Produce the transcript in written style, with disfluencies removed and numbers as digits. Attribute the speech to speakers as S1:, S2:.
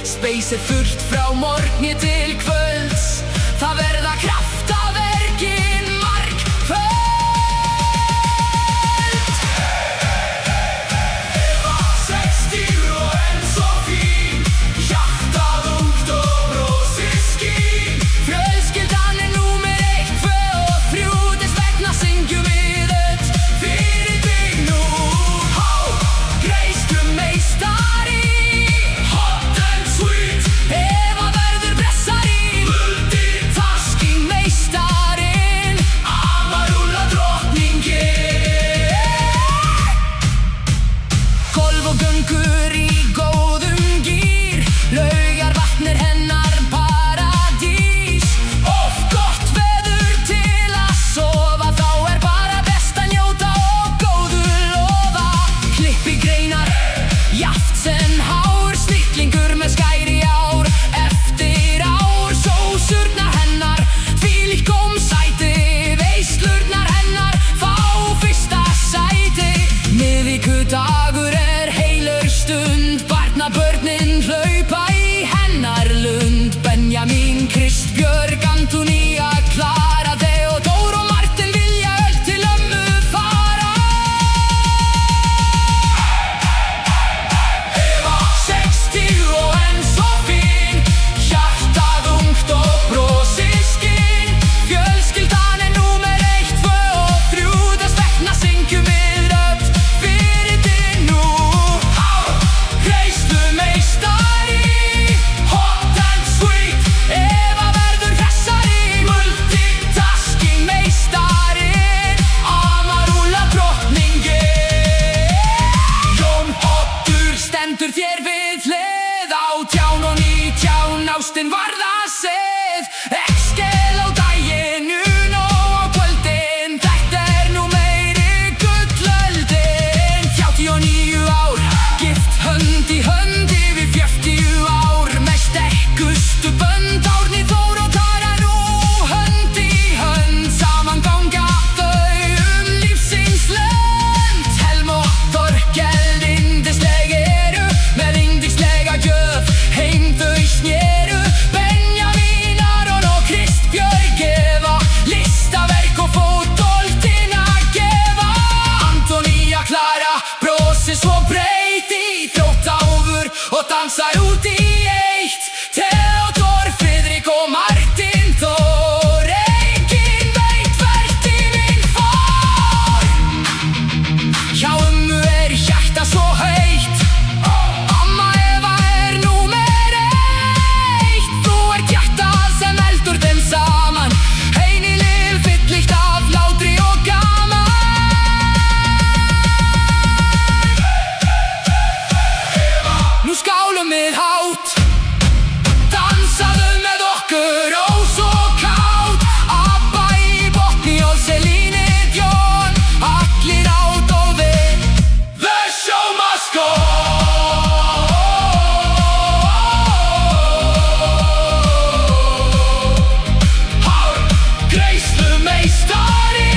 S1: Space fullt frá morgni til kvölds. Það verða kraftaverkin margföld. Eva 60 og enn svo fín, hjartað ungt og brosið skín. Fjölskyldan númer 1, 2 og 3, þess vegna syngjum við öll fyrir þig nú. Hárgreiðslumeistari, hot and sweet. Eva verður pressari, multitasking meistarinn, Amarula drottningin. Golf og göngur í góðum gír, Laugarvatn hennar paradís. Of gott veður til að sofa, þá bara best að njóta og góðu lofa. Klippigreinar, Jafntsen hár, snillingur með skæri ár. Eftir ár, sósurnar hennar, þvílíkt gómsæti. Veislurnar hennar fá fyrsta sæti. Miðvikudagur heilög stund, barnabörnin hlaupa í hennar lund. Benjamin, Kristbjörg, Antonía, Klara, Theodór og Martin vilja öll til ömmu fara. Eva 60 og enn svo fín, hjartað ungt og brosið skín. Fjölskyldan númer 1, 2 og 3, þess vegna syngjum við öll fyrir þig nú. Hárgreiðslumeistari, hot and sweet. Eva verður hressari, multitasking meistarinn, Amarula drottningin. Jón Oddur stendur þér við hlið, 18 og 19 ástin varða sið. Exkel á daginn, Uno á kvöldin, þetta nú meiri gullöldin. 39 ár, gift hönd í hönd yfir 40 ár, með sterkustu bönd. Árni Þór og Tara nú hönd í hönd, saman ganga þau lífsins lönd. Helm og Þorkell yndisleg eru, með yndislega gjöf heim þau snéru. Benjamin, Aron og Kristbjörg gefa listaverk og fótboltinn að gefa. Antonía, Klara, brosir svo breitt, íþróttaúfur og dansar út í eitt. Theodór, Friðrik og Martin Þór, enginn veit hvert tíminn fór. Hjá ömmu hjarta svo heitt, amma Eva númer 1. Þú hjartað sem eldur þeim saman, einilið fyllikt af hlátri og gaman. Nú skálum við hátt, dansaðu með okkur ó svo kátt. Abba í botni og Celine Dion, allir át og við, the show must go on. Hárgreiðslumeistari,